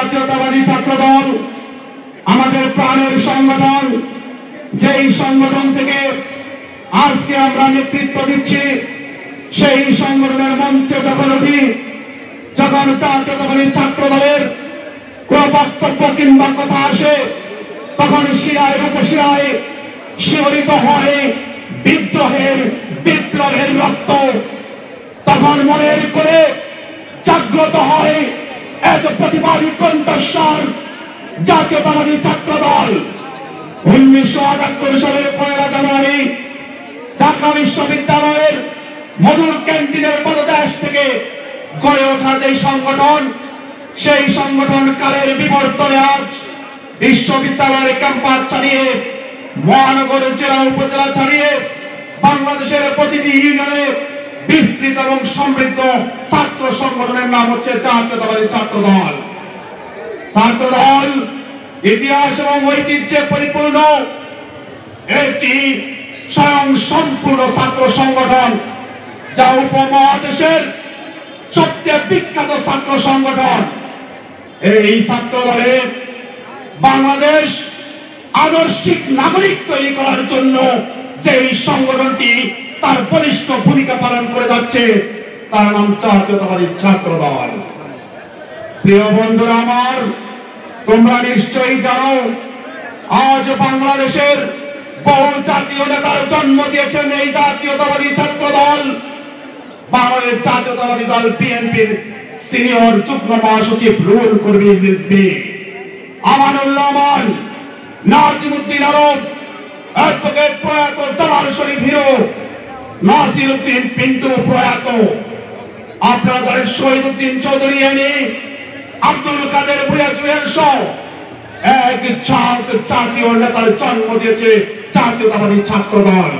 জাতীয়তাবাদী ছাত্রদল আমাদের প্রাণের সংগঠন, যেই সংগঠন থেকে আজকে আমরা নেতৃত্ব দিচ্ছি, সেই সংগঠনের মঞ্চে যখন উঠি, যখন জাতীয়তাবাদী ছাত্রদলের কোন বক্তব্য কিংবা কথা আসে, তখন শিরায় উপশিরায় শিহরিত হয় বিদ্রোহের বিপ্লবের রক্ত। তখন মনের করে জাগ্রত হয় এক প্রতিবাদী কণ্ঠস্বর জাতীয়তাবাদী ছাত্রদল। 1978 সালের 1 জানুয়ারি ঢাকা বিশ্ববিদ্যালয়ের মধুর ক্যান্টিনের পদদেশ থেকে গড়ে ওঠা যে সংগঠন, সেই সংগঠন কালের বিবর্তনে আজ বিশ্ববিদ্যালয়ের ক্যাম্পাস ছাড়িয়ে, মহানগর জেলা উপজেলা ছাড়িয়ে বাংলাদেশের প্রতিটি ইউনিয়নে বিস্তৃত এবং সমৃদ্ধ ছাত্র সংগঠনের নাম হচ্ছে জাতীয়তাবাদী ছাত্রদল। ছাত্রদল ইতিহাস এবং ঐতিহ্যে পরিপূর্ণ একটি স্বয়ং সম্পূর্ণ ছাত্র সংগঠন, যা উপমহাদেশের সবচেয়ে বিখ্যাত ছাত্র সংগঠন। এই ছাত্রদলে বাংলাদেশ আদর্শিক নাগরিক তৈরি করার জন্য সেই সংগঠনটি তার বলিষ্ঠ ভূমিকা পালন করে যাচ্ছে, তার নাম জাতীয়তাবাদী ছাত্রদল। প্রিয় বন্ধুরা আমার, তোমরা নিশ্চয়ই জানো আজ বাংলাদেশের বহু জাতীয় নেতার জন্ম দিয়েছেন এই জাতীয়তাবাদী ছাত্রদল। বাংলাদেশ জাতীয়তাবাদী দল বিএনপির সিনিয়র যুগ্ম মহাসচিব রুহুল কবির রিজভী, আমানুল্লাহ আমান, নাজিমউদ্দিন আরব, অ্যাডভোকেট প্রয়াত জালাল শরীফ হিরো, নাসির উদ্দিন পিন্টু প্রয়াত, আপনারা জানেন শহীদউদ্দিন চৌধুরী এনি, আব্দুল কাদের ভূঁইয়া জুয়েল সহ এক জাতীয় নেতার জন্ম দিয়েছে জাতীয়তাবাদী ছাত্রদল।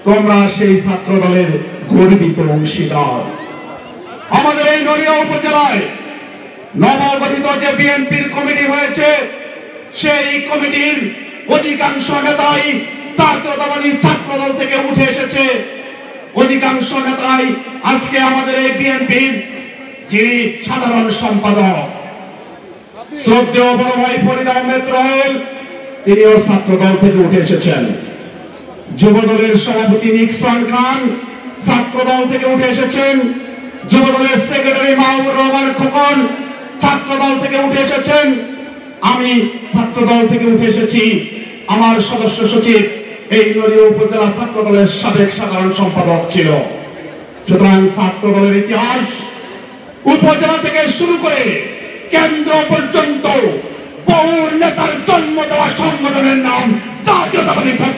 তোমরা সেই ছাত্রদলের গর্বিত অংশীদার। আমাদের এই নড়িয়া উপজেলায় নবগঠিত যে বিএনপির কমিটি হয়েছে, সেই কমিটির অধিকাংশ নেতাই জাতীয়তাবাদী ছাত্রদল থেকে উঠে এসেছে। অধিকাংশ নেতাই আজকে আমাদের এই বিএনপির যিনি সাধারণ সম্পাদক, শ্রদ্ধেয় বড় ভাই ফরিদ আহমেদ রহেল, তিনিও ছাত্রদল থেকে উঠে এসেছেন। যুবদলের সভাপতি নিক্সন খান ছাত্রদল থেকে উঠে এসেছেন। যুবদলের সেক্রেটারি মাহবুবুর রহমান খোকন ছাত্রদল থেকে উঠে এসেছেন। আমি ছাত্রদল থেকে উঠে এসেছি। আমার সদস্য সচিব এই নড়িয়া উপজেলা ছাত্রদলের সাবেক সাধারণ সম্পাদক ছিল। সুতরাং ছাত্রদলের ইতিহাস উপজেলা থেকে শুরু করে কেন্দ্র পর্যন্ত বহু নেতার জন্ম দেওয়া সংগঠনের নাম জাতীয়তাবাদী ছাত্র